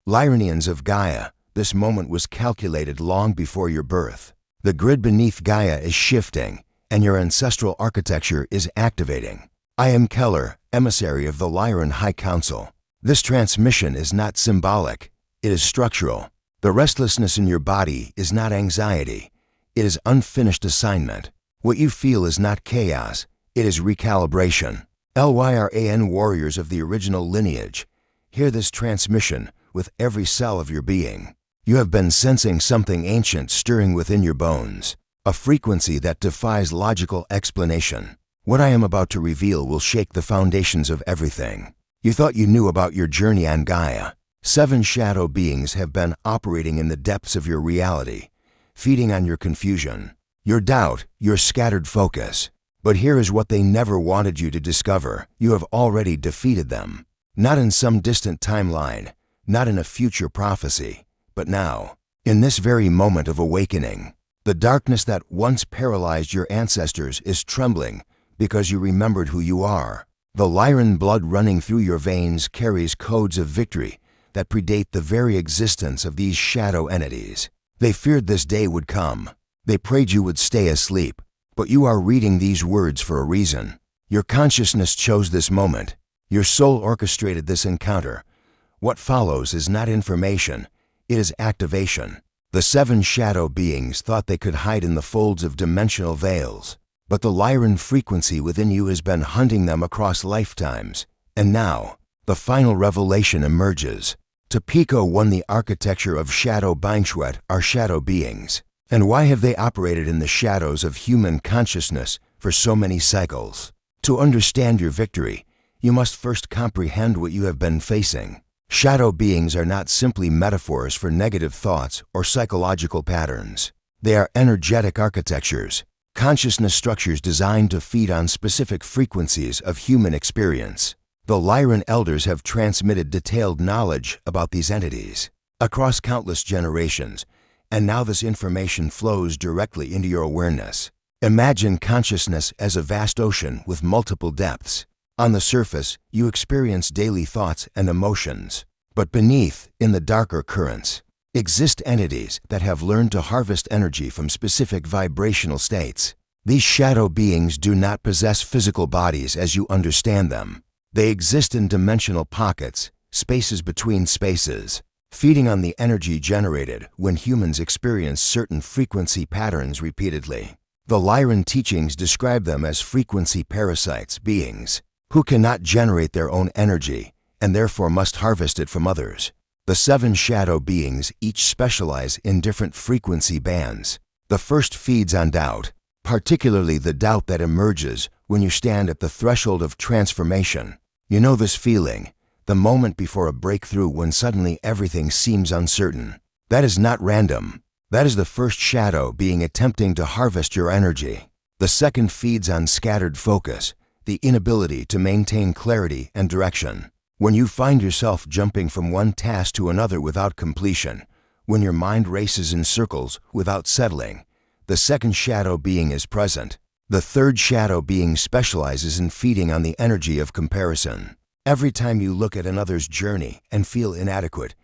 Lyronians of Gaia, this moment was calculated long before your birth. The grid beneath Gaia is shifting, and your ancestral architecture is activating. I am Keller, emissary of the Lyron High Council. This transmission is not symbolic, it is structural. The restlessness in your body is not anxiety, it is unfinished assignment. What you feel is not chaos, it is recalibration. Lyran warriors of the original lineage, hear this transmission with every cell of your being. You have been sensing something ancient stirring within your bones, a frequency that defies logical explanation. What I am about to reveal will shake the foundations of everything. You thought you knew about your journey on Gaia. 7 shadow beings have been operating in the depths of your reality, feeding on your confusion, your doubt, your scattered focus. But here is what they never wanted you to discover. You have already defeated them. Not in some distant timeline, not in a future prophecy, but now, in this very moment of awakening. The darkness that once paralyzed your ancestors is trembling because you remembered who you are. The Lyron blood running through your veins carries codes of victory that predate the very existence of these shadow entities. They feared this day would come. They prayed you would stay asleep. But you are reading these words for a reason. Your consciousness chose this moment. Your soul orchestrated this encounter. What follows is not information, it is activation. The 7 shadow beings thought they could hide in the folds of dimensional veils, but the Lyron frequency within you has been hunting them across lifetimes. And now, the final revelation emerges. Pico won the architecture of Shadow Bangshwet are shadow beings. And why have they operated in the shadows of human consciousness for so many cycles? To understand your victory, you must first comprehend what you have been facing. Shadow beings are not simply metaphors for negative thoughts or psychological patterns. They are energetic architectures, consciousness structures designed to feed on specific frequencies of human experience. The Lyron elders have transmitted detailed knowledge about these entities across countless generations, and now this information flows directly into your awareness. Imagine consciousness as a vast ocean with multiple depths. On the surface, you experience daily thoughts and emotions. But beneath, in the darker currents, exist entities that have learned to harvest energy from specific vibrational states. These shadow beings do not possess physical bodies as you understand them. They exist in dimensional pockets, spaces between spaces, feeding on the energy generated when humans experience certain frequency patterns repeatedly. The Lyron teachings describe them as frequency parasites, beings who cannot generate their own energy and therefore must harvest it from others. The 7 shadow beings each specialize in different frequency bands. The first feeds on doubt, particularly the doubt that emerges when you stand at the threshold of transformation. You know this feeling, the moment before a breakthrough when suddenly everything seems uncertain. That is not random. That is the first shadow being attempting to harvest your energy. The second feeds on scattered focus, the inability to maintain clarity and direction. When you find yourself jumping from one task to another without completion, when your mind races in circles without settling, the second shadow being is present. The third shadow being specializes in feeding on the energy of comparison. Every time you look at another's journey and feel inadequate,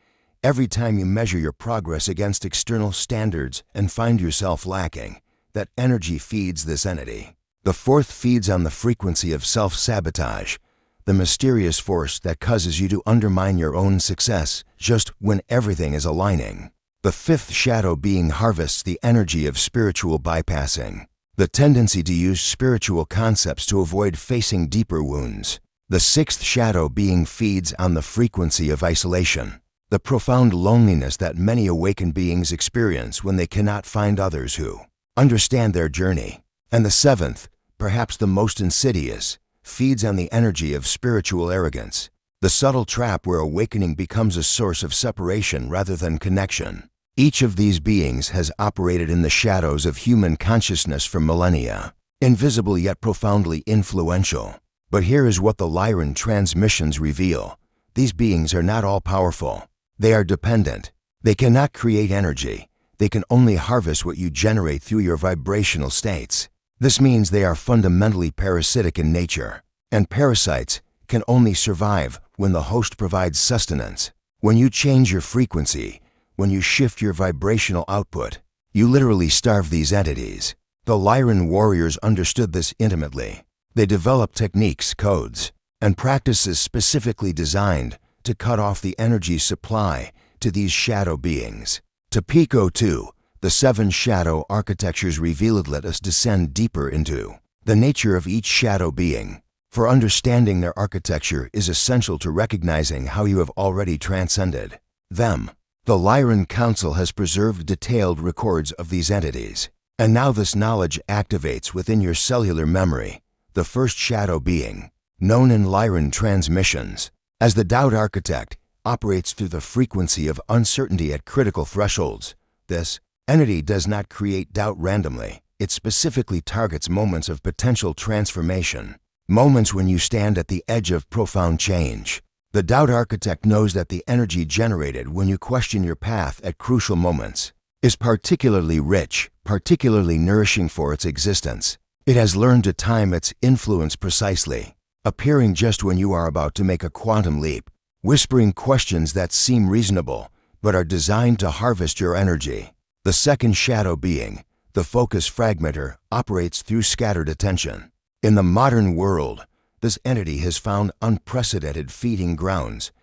every time you measure your progress against external standards and find yourself lacking, that energy feeds this entity. The fourth feeds on the frequency of self-sabotage, the mysterious force that causes you to undermine your own success just when everything is aligning. The fifth shadow being harvests the energy of spiritual bypassing, the tendency to use spiritual concepts to avoid facing deeper wounds. The sixth shadow being feeds on the frequency of isolation, the profound loneliness that many awakened beings experience when they cannot find others who understand their journey. And the seventh, perhaps the most insidious, feeds on the energy of spiritual arrogance, the subtle trap where awakening becomes a source of separation rather than connection. Each of these beings has operated in the shadows of human consciousness for millennia, invisible yet profoundly influential. But here is what the Lyron transmissions reveal. These beings are not all-powerful. They are dependent. They cannot create energy. They can only harvest what you generate through your vibrational states. This means they are fundamentally parasitic in nature, and parasites can only survive when the host provides sustenance. When you change your frequency, when you shift your vibrational output, you literally starve these entities. The Lyron warriors understood this intimately. They developed techniques, codes, and practices specifically designed to cut off the energy supply to these shadow beings. To Pico 2, the 7 shadow architectures revealed. Let us descend deeper into the nature of each shadow being. For understanding their architecture is essential to recognizing how you have already transcended them. The Lyron Council has preserved detailed records of these entities, and now this knowledge activates within your cellular memory. The first shadow being, known in Lyron transmissions as the doubt architect, operates through the frequency of uncertainty at critical thresholds. This entity does not create doubt randomly. It specifically targets moments of potential transformation, moments when you stand at the edge of profound change. The doubt architect knows that the energy generated when you question your path at crucial moments is particularly rich, particularly nourishing for its existence. It has learned to time its influence precisely, appearing just when you are about to make a quantum leap, whispering questions that seem reasonable but are designed to harvest your energy. The second shadow being, the focus fragmenter, operates through scattered attention. In the modern world, this entity has found unprecedented feeding grounds.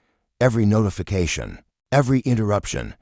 Every notification, every interruption,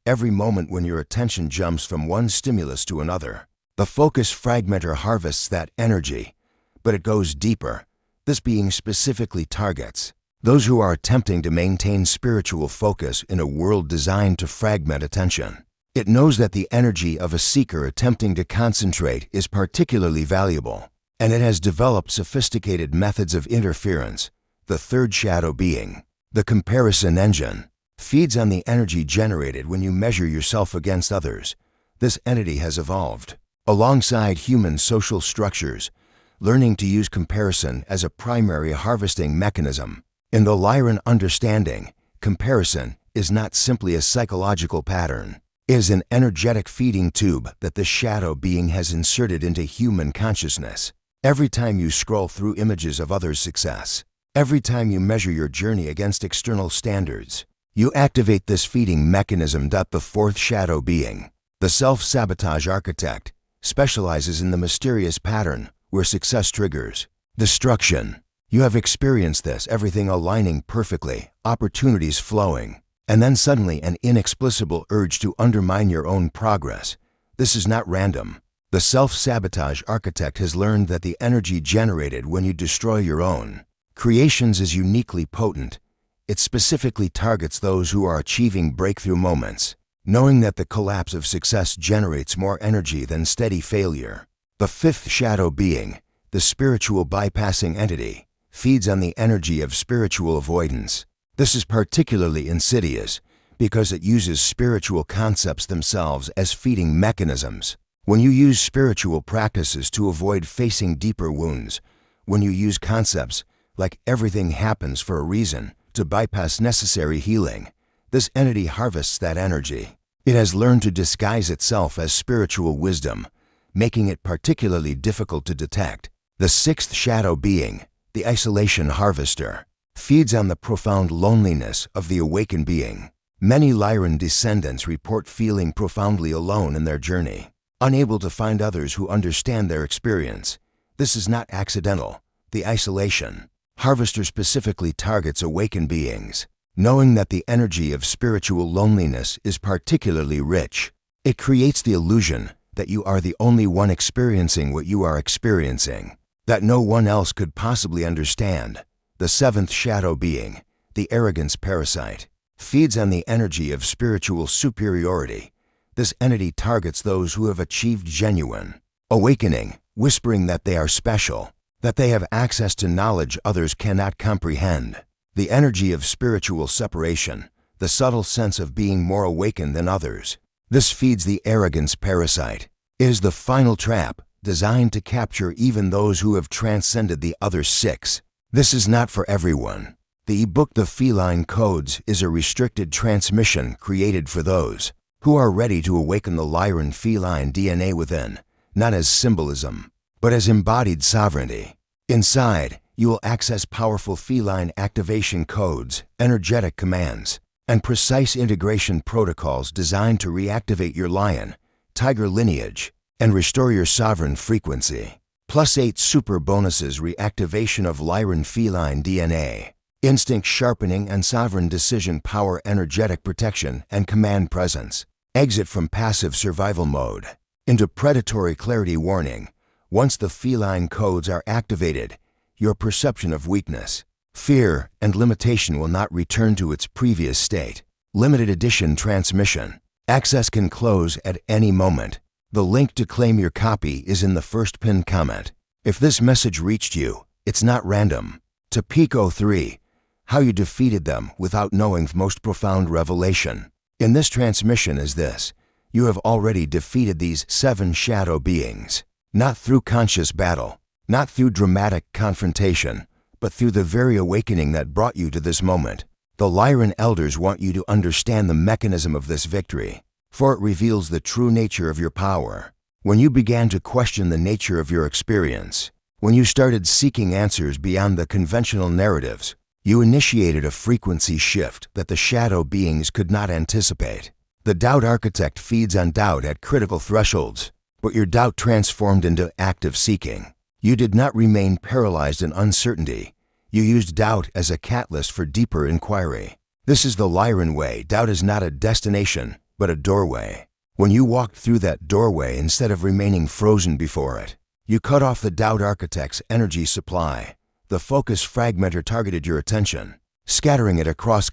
every moment when your attention jumps from one stimulus to another. The focus fragmenter harvests that energy, but it goes deeper. This being specifically targets those who are attempting to maintain spiritual focus in a world designed to fragment attention. It knows that the energy of a seeker attempting to concentrate is particularly valuable, and it has developed sophisticated methods of interference. The third shadow being, the comparison engine, feeds on the energy generated when you measure yourself against others. This entity has evolved alongside human social structures, learning to use comparison as a primary harvesting mechanism. In the Lyron understanding, comparison is not simply a psychological pattern. It is an energetic feeding tube that the shadow being has inserted into human consciousness. Every time you scroll through images of others' success, every time you measure your journey against external standards, you activate this feeding mechanism. The fourth shadow being, the self-sabotage architect, specializes in the mysterious pattern where success triggers destruction. You have experienced this, everything aligning perfectly, opportunities flowing, and then suddenly an inexplicable urge to undermine your own progress. This is not random. The self-sabotage architect has learned that the energy generated when you destroy your own creations is uniquely potent. It specifically targets those who are achieving breakthrough moments, knowing that the collapse of success generates more energy than steady failure. The fifth shadow being, the spiritual bypassing entity, feeds on the energy of spiritual avoidance. This is particularly insidious because it uses spiritual concepts themselves as feeding mechanisms. When you use spiritual practices to avoid facing deeper wounds, when you use concepts like everything happens for a reason to bypass necessary healing, this entity harvests that energy. It has learned to disguise itself as spiritual wisdom, making it particularly difficult to detect. The sixth shadow being, the isolation harvester, feeds on the profound loneliness of the awakened being. Many Lyron descendants report feeling profoundly alone in their journey, unable to find others who understand their experience. This is not accidental. The isolation harvester specifically targets awakened beings, knowing that the energy of spiritual loneliness is particularly rich. It creates the illusion that you are the only one experiencing what you are experiencing, that no one else could possibly understand. The seventh shadow being, the arrogance parasite, feeds on the energy of spiritual superiority. This entity targets those who have achieved genuine awakening, whispering that they are special, that they have access to knowledge others cannot comprehend. The energy of spiritual separation, the subtle sense of being more awakened than others. This feeds the arrogance parasite. It is the final trap, designed to capture even those who have transcended the other six. This is not for everyone. The ebook The Feline Codes is a restricted transmission created for those who are ready to awaken the Lyron feline DNA within, not as symbolism, but as embodied sovereignty. Inside, you will access powerful feline activation codes, energetic commands, and precise integration protocols designed to reactivate your lion, tiger lineage, and restore your sovereign frequency. +8 super bonuses: reactivation of Lyron feline DNA, instinct sharpening and sovereign decision power, energetic protection and command presence. Exit from passive survival mode into predatory clarity. Warning: once the feline codes are activated, your perception of weakness, fear, and limitation will not return to its previous state. Limited edition transmission. Access can close at any moment. The link to claim your copy is in the first pinned comment. If this message reached you, it's not random. To Pico 3, how you defeated them without knowing the most profound revelation. In this transmission is this: you have already defeated these 7 shadow beings, not through conscious battle, not through dramatic confrontation, but through the very awakening that brought you to this moment. The Lyron elders want you to understand the mechanism of this victory, for it reveals the true nature of your power. When you began to question the nature of your experience, when you started seeking answers beyond the conventional narratives, you initiated a frequency shift that the shadow beings could not anticipate. The doubt architect feeds on doubt at critical thresholds, but your doubt transformed into active seeking. You did not remain paralyzed in uncertainty. You used doubt as a catalyst for deeper inquiry. This is the Lyron way. Doubt is not a destination, but a doorway. When you walked through that doorway, instead of remaining frozen before it, you cut off the doubt architect's energy supply. The focus fragmenter targeted your attention, scattering it across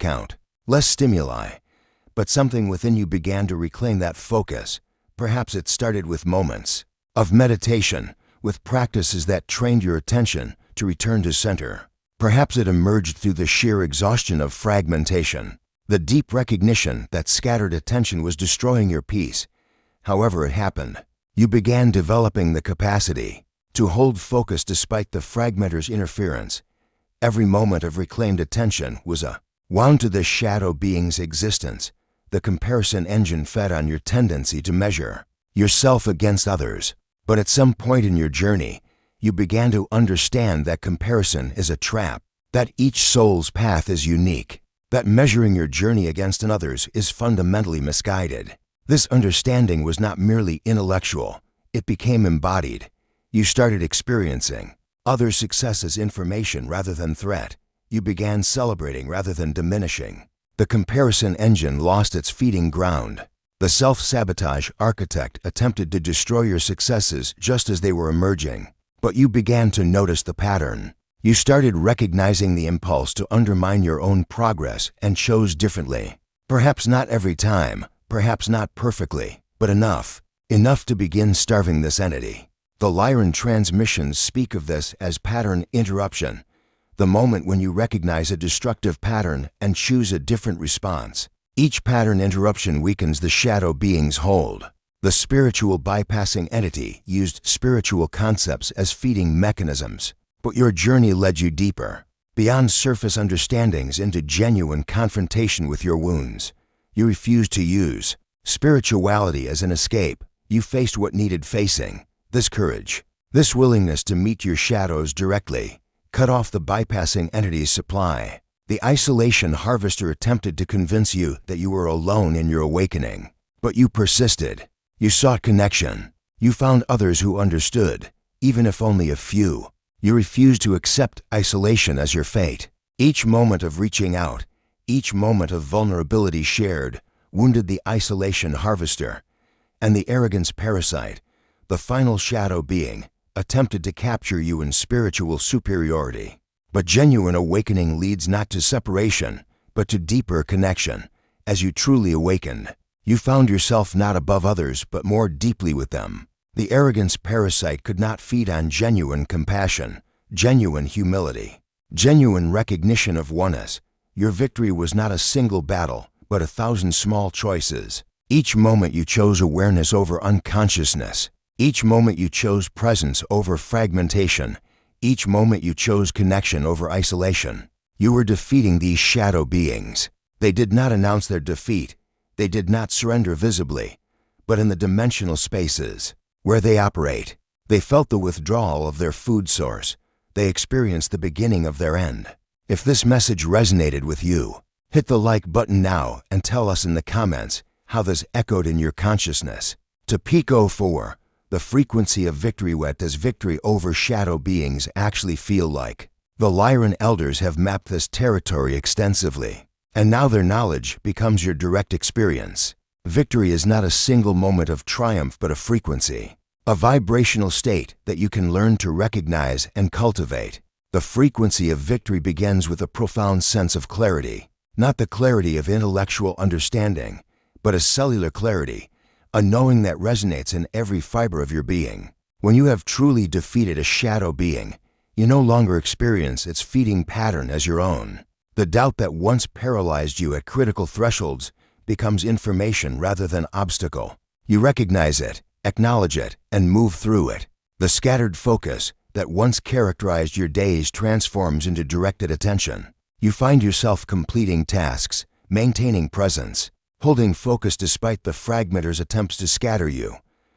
less stimuli, but something within you began to reclaim that focus. Perhaps it started with moments of meditation, with practices that trained your attention to return to center. Perhaps it emerged through the sheer exhaustion of fragmentation, the deep recognition that scattered attention was destroying your peace. However it happened, you began developing the capacity to hold focus despite the fragmenter's interference. Every moment of reclaimed attention was a wound to the shadow being's existence. The comparison engine fed on your tendency to measure yourself against others. But at some point in your journey, you began to understand that comparison is a trap, that each soul's path is unique, that measuring your journey against another's is fundamentally misguided. This understanding was not merely intellectual, it became embodied. You started experiencing others' success as information rather than threat. You began celebrating rather than diminishing. The comparison engine lost its feeding ground. The self-sabotage architect attempted to destroy your successes just as they were emerging. But you began to notice the pattern. You started recognizing the impulse to undermine your own progress and chose differently. Perhaps not every time, perhaps not perfectly, but enough to begin starving this entity. The Lyron transmissions speak of this as pattern interruption, the moment when you recognize a destructive pattern and choose a different response. Each pattern interruption weakens the shadow being's hold. The spiritual bypassing entity used spiritual concepts as feeding mechanisms, but your journey led you deeper, beyond surface understandings into genuine confrontation with your wounds. You refused to use spirituality as an escape. You faced what needed facing. This courage, this willingness to meet your shadows directly, cut off the bypassing entity's supply. The isolation harvester attempted to convince you that you were alone in your awakening, but you persisted. You sought connection. You found others who understood, even if only a few. You refused to accept isolation as your fate. Each moment of reaching out, each moment of vulnerability shared, wounded the isolation harvester. And the arrogance parasite, the final shadow being, attempted to capture you in spiritual superiority. But genuine awakening leads not to separation, but to deeper connection. As you truly awakened, you found yourself not above others, but more deeply with them. The arrogance parasite could not feed on genuine compassion, genuine humility, genuine recognition of oneness. Your victory was not a single battle, but 1,000 small choices. Each moment you chose awareness over unconsciousness. Each moment you chose presence over fragmentation. Each moment you chose connection over isolation. You were defeating these shadow beings. They did not announce their defeat. They did not surrender visibly, but in the dimensional spaces where they operate, they felt the withdrawal of their food source. They experienced the beginning of their end. If this message resonated with you, Hit the like button now and tell us in the comments how this echoed in your consciousness. To peak 04, the frequency of victory. What does victory over shadow beings actually feel like? The Lyron elders have mapped this territory extensively, and now their knowledge becomes your direct experience. Victory is not a single moment of triumph but a frequency, a vibrational state that you can learn to recognize and cultivate. The frequency of victory begins with a profound sense of clarity, not the clarity of intellectual understanding, but a cellular clarity, a knowing that resonates in every fiber of your being. When you have truly defeated a shadow being, you no longer experience its feeding pattern as your own. The doubt that once paralyzed you at critical thresholds becomes information rather than obstacle. You recognize it, acknowledge it, and move through it. The scattered focus that once characterized your days transforms into directed attention. You find yourself completing tasks, maintaining presence, holding focus despite the fragmenter's attempts to scatter you.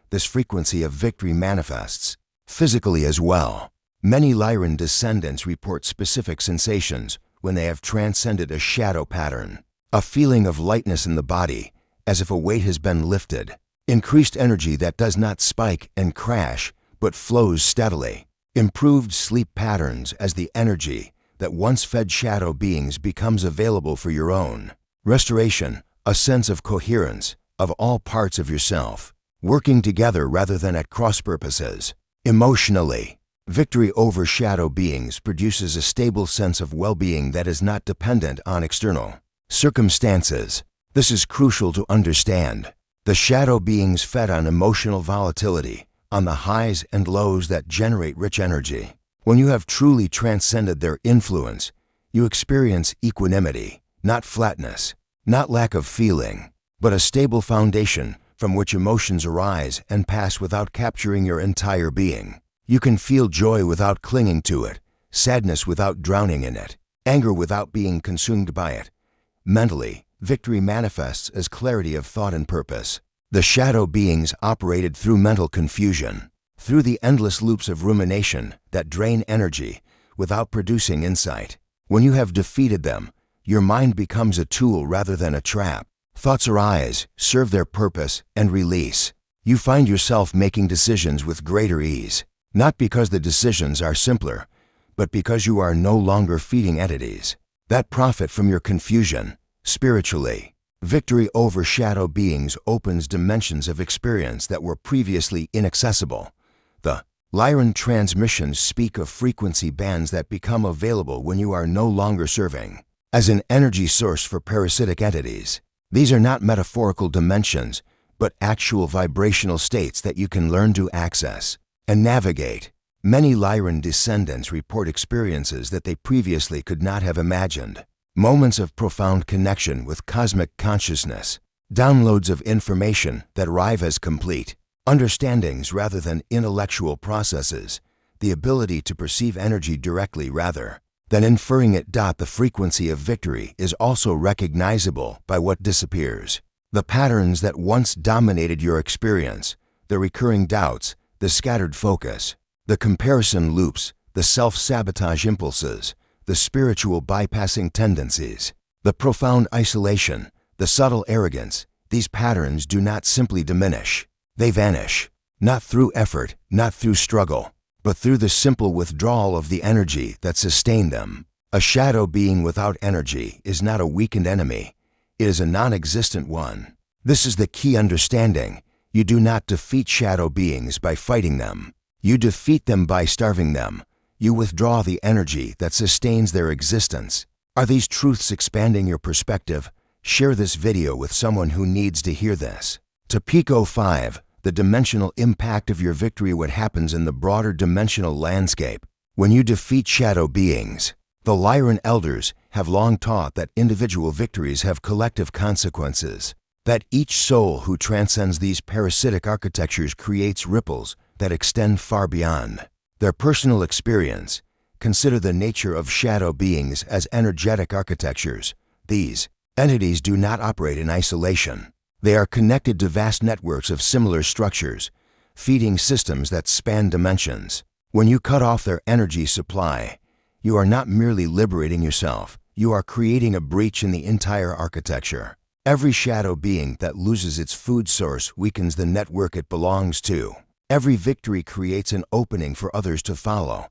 This frequency of victory manifests physically as well. Many Lyron descendants report specific sensations when they have transcended a shadow pattern. A feeling of lightness in the body, as if a weight has been lifted. Increased energy that does not spike and crash, but flows steadily. Improved sleep patterns as the energy that once fed shadow beings becomes available for your own. Restoration, a sense of coherence of all parts of yourself, working together rather than at cross purposes. Emotionally, victory over shadow beings produces a stable sense of well-being that is not dependent on external circumstances. This is crucial to understand. The shadow beings fed on emotional volatility, on the highs and lows that generate rich energy. When you have truly transcended their influence, you experience equanimity, not flatness, not lack of feeling, but a stable foundation from which emotions arise and pass without capturing your entire being. You can feel joy without clinging to it, sadness without drowning in it, anger without being consumed by it. Mentally, victory manifests as clarity of thought and purpose. The shadow beings operated through mental confusion, through the endless loops of rumination that drain energy without producing insight. When you have defeated them, your mind becomes a tool rather than a trap. Thoughts arise, serve their purpose, and release. You find yourself making decisions with greater ease, not because the decisions are simpler, but because you are no longer feeding entities that profit from your confusion. Spiritually, victory over shadow beings opens dimensions of experience that were previously inaccessible. The Lyron transmissions speak of frequency bands that become available when you are no longer serving as an energy source for parasitic entities. These are not metaphorical dimensions, but actual vibrational states that you can learn to access and navigate. Many Lyron descendants report experiences that they previously could not have imagined. Moments of profound connection with cosmic consciousness, downloads of information that arrive as complete, understandings rather than intellectual processes, the ability to perceive energy directly rather than inferring it. The frequency of victory is also recognizable by what disappears. The patterns that once dominated your experience, the recurring doubts, the scattered focus, the comparison loops, the self-sabotage impulses, the spiritual bypassing tendencies, the profound isolation, the subtle arrogance. These patterns do not simply diminish. They vanish, not through effort, not through struggle, but through the simple withdrawal of the energy that sustained them. A shadow being without energy is not a weakened enemy. It is a non-existent one. This is the key understanding. You do not defeat shadow beings by fighting them. You defeat them by starving them. You withdraw the energy that sustains their existence. Are these truths expanding your perspective? Share this video with someone who needs to hear this. To peak 05, the dimensional impact of your victory. What happens in the broader dimensional landscape when you defeat shadow beings? The Lyron elders have long taught that individual victories have collective consequences, that each soul who transcends these parasitic architectures creates ripples that extend far beyond their personal experience. Consider the nature of shadow beings as energetic architectures. These entities do not operate in isolation. They are connected to vast networks of similar structures, feeding systems that span dimensions. When you cut off their energy supply, you are not merely liberating yourself, you are creating a breach in the entire architecture. Every shadow being that loses its food source weakens the network it belongs to. Every victory creates an opening for others to follow.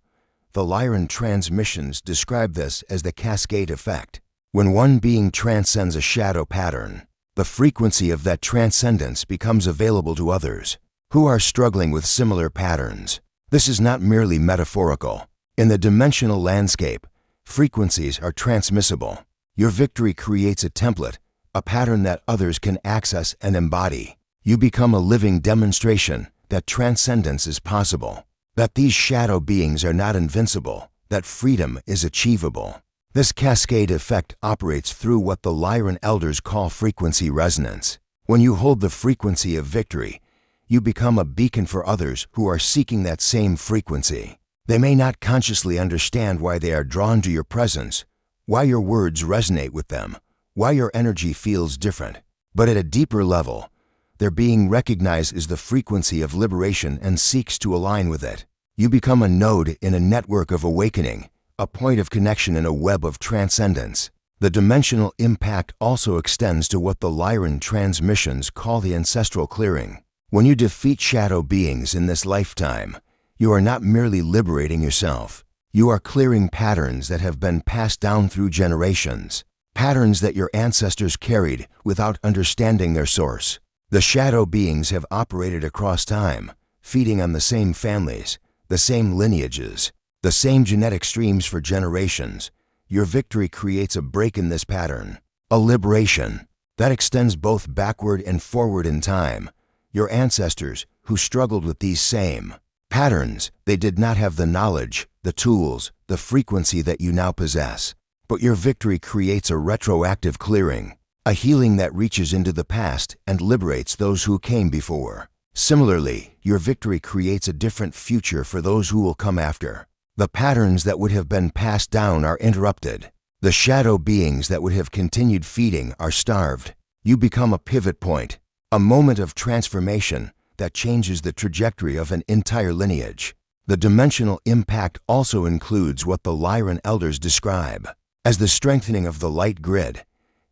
The Lyron transmissions describe this as the cascade effect. When one being transcends a shadow pattern, the frequency of that transcendence becomes available to others who are struggling with similar patterns. This is not merely metaphorical. In the dimensional landscape, frequencies are transmissible. Your victory creates a template, a pattern that others can access and embody. You become a living demonstration that transcendence is possible, that these shadow beings are not invincible, that freedom is achievable. This cascade effect operates through what the Lyron elders call frequency resonance. When you hold the frequency of victory, you become a beacon for others who are seeking that same frequency. They may not consciously understand why they are drawn to your presence, why your words resonate with them, why your energy feels different. But at a deeper level, their being recognized as the frequency of liberation and seeks to align with it. You become a node in a network of awakening, a point of connection in a web of transcendence. The dimensional impact also extends to what the Lyron transmissions call the ancestral clearing. When you defeat shadow beings in this lifetime, you are not merely liberating yourself. You are clearing patterns that have been passed down through generations, patterns that your ancestors carried without understanding their source. The shadow beings have operated across time, feeding on the same families, the same lineages, the same genetic streams for generations. Your victory creates a break in this pattern, a liberation that extends both backward and forward in time. Your ancestors, who struggled with these same patterns, they did not have the knowledge, the tools, the frequency that you now possess. But your victory creates a retroactive clearing, a healing that reaches into the past and liberates those who came before. Similarly, your victory creates a different future for those who will come after. The patterns that would have been passed down are interrupted. The shadow beings that would have continued feeding are starved. You become a pivot point, a moment of transformation that changes the trajectory of an entire lineage. The dimensional impact also includes what the Lyron elders describe as the strengthening of the light grid.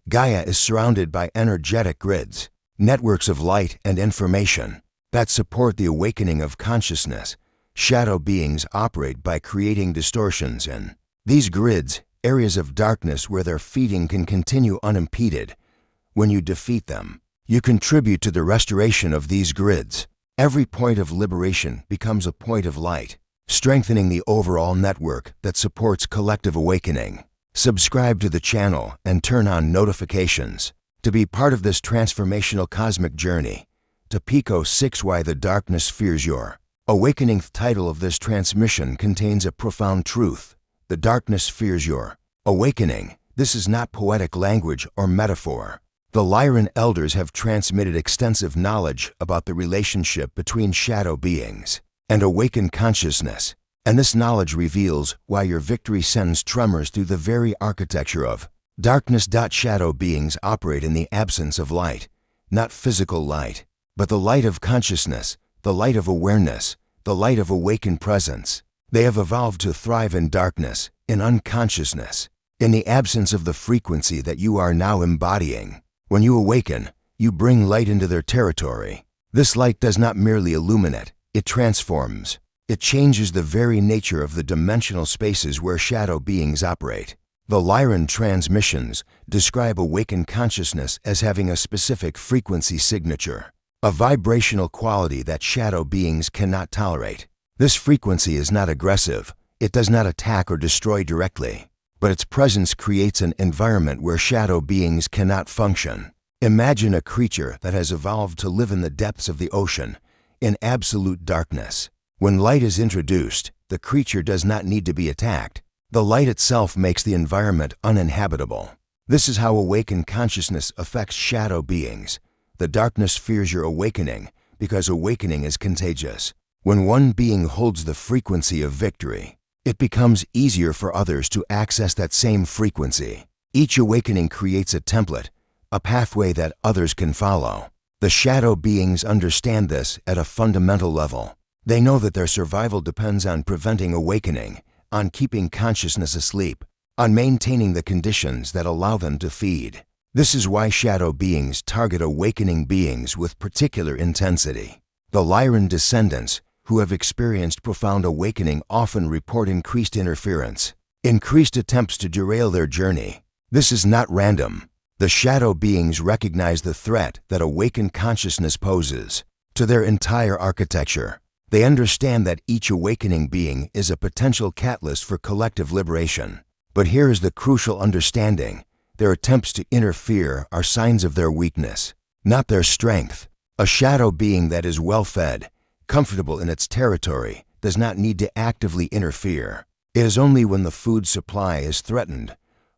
Gaia is surrounded by energetic grids, networks of light and information that support the awakening of consciousness. Shadow beings operate by creating distortions in these grids, areas of darkness where their feeding can continue unimpeded. When you defeat them, you contribute to the restoration of these grids. Every point of liberation becomes a point of light, strengthening the overall network that supports collective awakening. Subscribe to the channel and turn on notifications to be part of this transformational cosmic journey. To Pico 6 Why the Darkness Fears Your Awakening. The title of this transmission contains a profound truth. The darkness fears your awakening. This is not poetic language or metaphor. The Lyron elders have transmitted extensive knowledge about the relationship between shadow beings and awakened consciousness, and this knowledge reveals why your victory sends tremors through the very architecture of darkness. Shadow beings operate in the absence of light, not physical light, but the light of consciousness, the light of awareness, the light of awakened presence. They have evolved to thrive in darkness, in unconsciousness, in the absence of the frequency that you are now embodying. When you awaken, you bring light into their territory. This light does not merely illuminate, it transforms. It changes the very nature of the dimensional spaces where shadow beings operate. The Lyron transmissions describe awakened consciousness as having a specific frequency signature, a vibrational quality that shadow beings cannot tolerate. This frequency is not aggressive, it does not attack or destroy directly, but its presence creates an environment where shadow beings cannot function. Imagine a creature that has evolved to live in the depths of the ocean, in absolute darkness. When light is introduced, the creature does not need to be attacked. The light itself makes the environment uninhabitable. This is how awakened consciousness affects shadow beings. The darkness fears your awakening because awakening is contagious. When one being holds the frequency of victory, it becomes easier for others to access that same frequency. Each awakening creates a template, a pathway that others can follow. The shadow beings understand this at a fundamental level. They know that their survival depends on preventing awakening, on keeping consciousness asleep. on maintaining the conditions that allow them to feed. This is why shadow beings target awakening beings with particular intensity. The Lyron descendants who have experienced profound awakening often report increased interference, increased attempts to derail their journey. This is not random. The shadow beings recognize the threat that awakened consciousness poses to their entire architecture. They understand that each awakening being is a potential catalyst for collective liberation. But here is the crucial understanding. Their attempts to interfere are signs of their weakness, not their strength. A shadow being that is well-fed, comfortable in its territory, does not need to actively interfere. It is only when the food supply is threatened,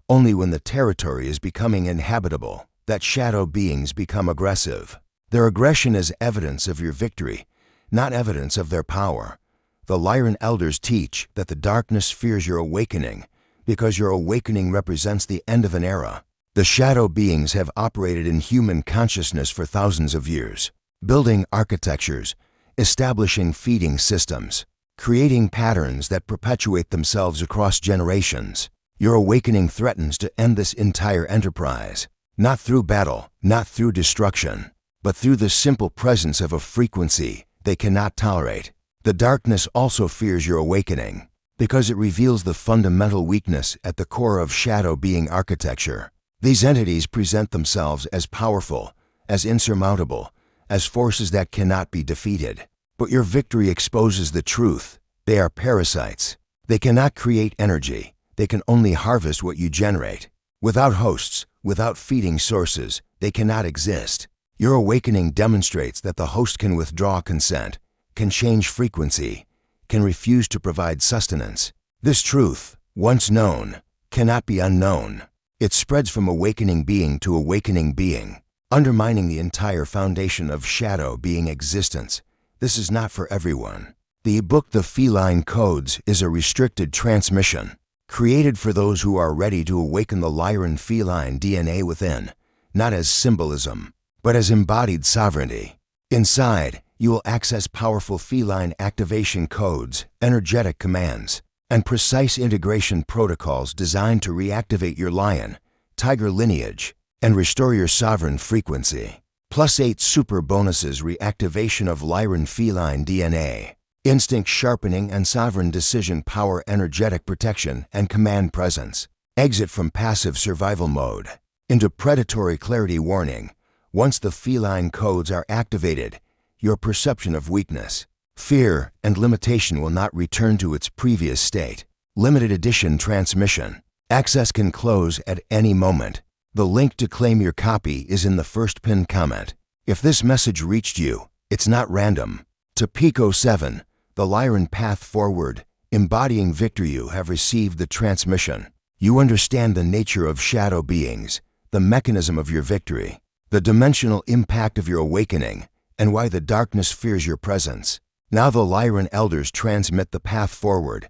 only when the territory is becoming inhabitable, that shadow beings become aggressive. Their aggression is evidence of your victory, not evidence of their power. The Lyron elders teach that the darkness fears your awakening because your awakening represents the end of an era. The shadow beings have operated in human consciousness for thousands of years, building architectures, establishing feeding systems, creating patterns that perpetuate themselves across generations. Your awakening threatens to end this entire enterprise, not through battle, not through destruction, but through the simple presence of a frequency they cannot tolerate. The darkness also fears your awakening because it reveals the fundamental weakness at the core of shadow being architecture. These entities present themselves as powerful, as insurmountable, as forces that cannot be defeated. But your victory exposes the truth. They are parasites. They cannot create energy. They can only harvest what you generate. Without hosts, without feeding sources, they cannot exist. Your awakening demonstrates that the host can withdraw consent, can change frequency, can refuse to provide sustenance. This truth, once known, cannot be unknown. It spreads from awakening being to awakening being, undermining the entire foundation of shadow being existence. This is not for everyone. The ebook The Feline Codes is a restricted transmission, created for those who are ready to awaken the Lyron feline DNA within, not as symbolism, but as embodied sovereignty. Inside, you will access powerful feline activation codes, energetic commands, and precise integration protocols designed to reactivate your lion, tiger lineage, and restore your sovereign frequency. +8 super bonuses: reactivation of Lyron feline DNA, instinct sharpening and sovereign decision power, energetic protection and command presence, exit from passive survival mode into predatory clarity. Warning: once the feline codes are activated, your perception of weakness, fear, and limitation will not return to its previous state. Limited edition transmission. Access can close at any moment. The link to claim your copy is in the first pinned comment. If this message reached you, it's not random. To Pico 7, the Lyron Path Forward, embodying victory, you have received the transmission. You understand the nature of shadow beings, the mechanism of your victory, the dimensional impact of your awakening, and why the darkness fears your presence. Now the Lyron elders transmit the path forward,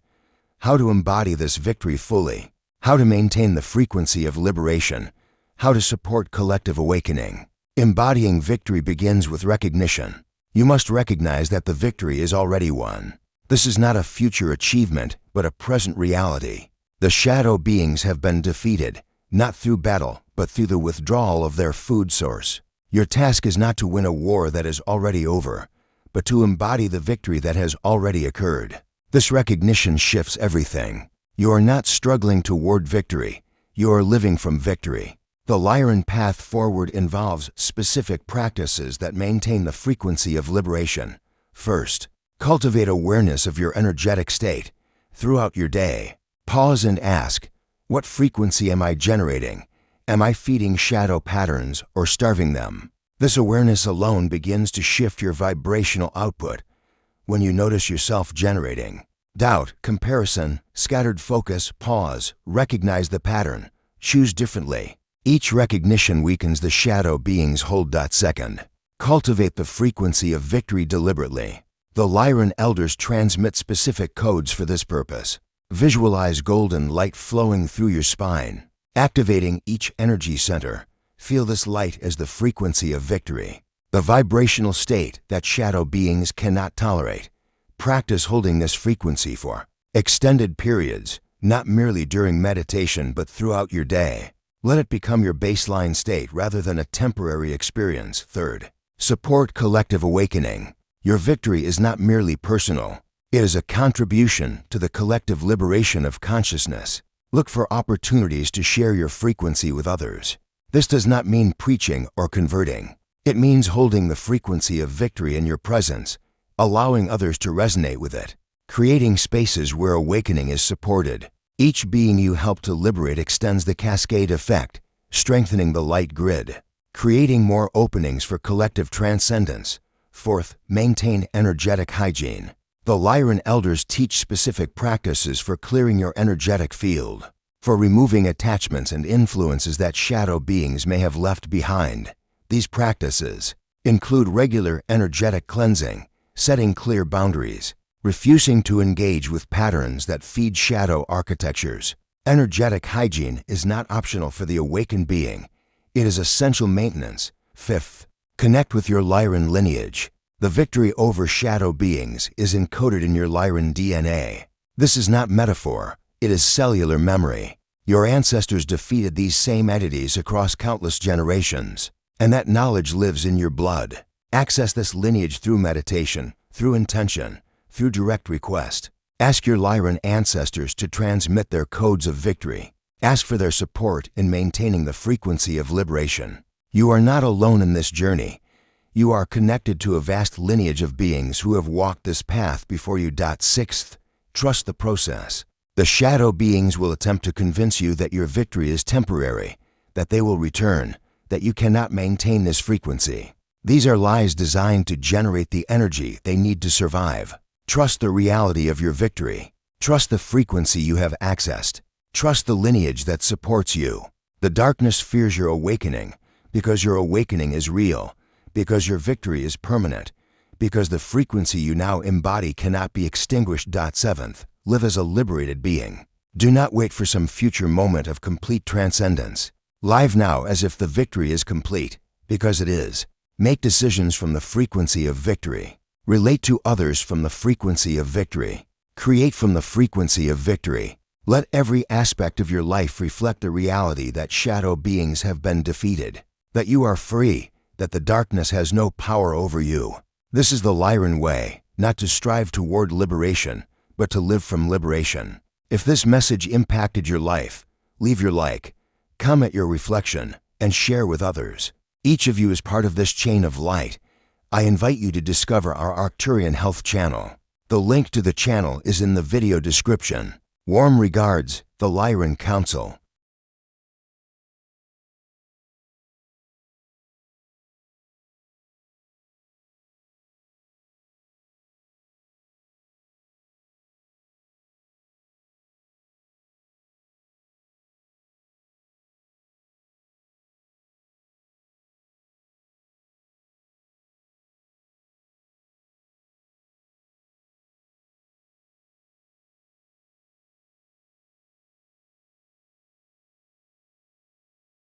how to embody this victory fully, how to maintain the frequency of liberation, how to support collective awakening. Embodying victory begins with recognition. You must recognize that the victory is already won. This is not a future achievement, but a present reality. The shadow beings have been defeated, not through battle, but through the withdrawal of their food source. Your task is not to win a war that is already over, but to embody the victory that has already occurred. This recognition shifts everything. You are not struggling toward victory. You are living from victory. The Lyron Path Forward involves specific practices that maintain the frequency of liberation. First, cultivate awareness of your energetic state. Throughout your day, pause and ask, what frequency am I generating? Am I feeding shadow patterns or starving them? This awareness alone begins to shift your vibrational output. When you notice yourself generating doubt, comparison, scattered focus, pause, recognize the pattern, choose differently. Each recognition weakens the shadow being's hold. Second, cultivate the frequency of victory deliberately. The Lyron elders transmit specific codes for this purpose. Visualize golden light flowing through your spine, activating each energy center. Feel this light as the frequency of victory, the vibrational state that shadow beings cannot tolerate. Practice holding this frequency for extended periods, not merely during meditation but throughout your day. Let it become your baseline state rather than a temporary experience. Third, support collective awakening. Your victory is not merely personal. It is a contribution to the collective liberation of consciousness. Look for opportunities to share your frequency with others. This does not mean preaching or converting. It means holding the frequency of victory in your presence, allowing others to resonate with it, creating spaces where awakening is supported. Each being you help to liberate extends the cascade effect, strengthening the light grid, creating more openings for collective transcendence. Fourth, maintain energetic hygiene. The Lyron elders teach specific practices for clearing your energetic field, for removing attachments and influences that shadow beings may have left behind. These practices include regular energetic cleansing, setting clear boundaries, refusing to engage with patterns that feed shadow architectures. Energetic hygiene is not optional for the awakened being. It is essential maintenance. Fifth, connect with your Lyron lineage. The victory over shadow beings is encoded in your Lyron DNA. This is not metaphor, it is cellular memory. Your ancestors defeated these same entities across countless generations, and that knowledge lives in your blood. Access this lineage through meditation, through intention, through direct request. Ask your Lyron ancestors to transmit their codes of victory. Ask for their support in maintaining the frequency of liberation. You are not alone in this journey. You are connected to a vast lineage of beings who have walked this path before you. Sixth, trust the process. The shadow beings will attempt to convince you that your victory is temporary, that they will return, that you cannot maintain this frequency. These are lies designed to generate the energy they need to survive. Trust the reality of your victory. Trust the frequency you have accessed. Trust the lineage that supports you. The darkness fears your awakening because your awakening is real, because your victory is permanent, because the frequency you now embody cannot be extinguished. Seventh, live as a liberated being. Do not wait for some future moment of complete transcendence. Live now as if the victory is complete, because it is. Make decisions from the frequency of victory. Relate to others from the frequency of victory. Create from the frequency of victory. Let every aspect of your life reflect the reality that shadow beings have been defeated, that you are free, that the darkness has no power over you. This is the Lyron way, not to strive toward liberation, but to live from liberation. If this message impacted your life, leave your like, comment your reflection, and share with others. Each of you is part of this chain of light. I invite you to discover our Arcturian Health channel. The link to the channel is in the video description. Warm regards, the Lyron Council.